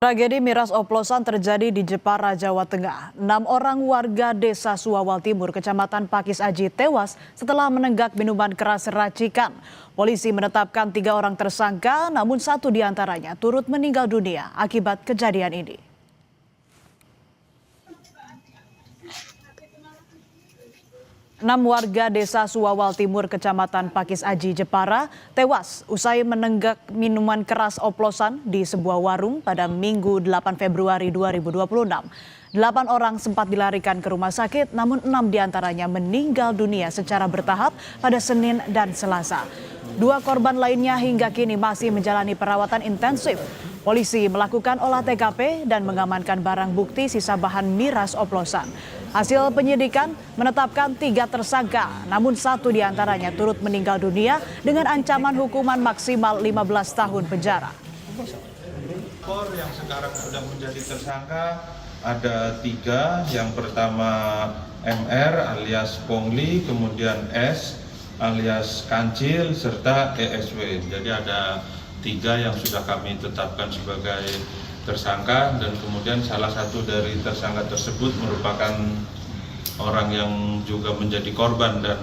Tragedi miras oplosan terjadi di Jepara, Jawa Tengah. 6 orang warga desa Suawal Timur, Kecamatan Pakis Aji tewas setelah menenggak minuman keras racikan. Polisi menetapkan 3 orang tersangka, namun 1 diantaranya turut meninggal dunia akibat kejadian ini. Enam warga desa Suawal Timur, Kecamatan Pakis Aji, Jepara, tewas usai menenggak minuman keras oplosan di sebuah warung pada Minggu 8 Februari 2026. 8 orang sempat dilarikan ke rumah sakit, namun 6 diantaranya meninggal dunia secara bertahap pada Senin dan Selasa. 2 korban lainnya hingga kini masih menjalani perawatan intensif. Polisi melakukan olah TKP dan mengamankan barang bukti sisa bahan miras oplosan. Hasil penyidikan menetapkan 3 tersangka, namun 1 diantaranya turut meninggal dunia dengan ancaman hukuman maksimal 15 tahun penjara. Yang sekarang sudah menjadi tersangka ada 3, yang pertama MR alias Pongli, kemudian S alias Kancil, serta ESW. Jadi ada 3 yang sudah kami tetapkan sebagai tersangka, dan kemudian salah satu dari tersangka tersebut merupakan orang yang juga menjadi korban dan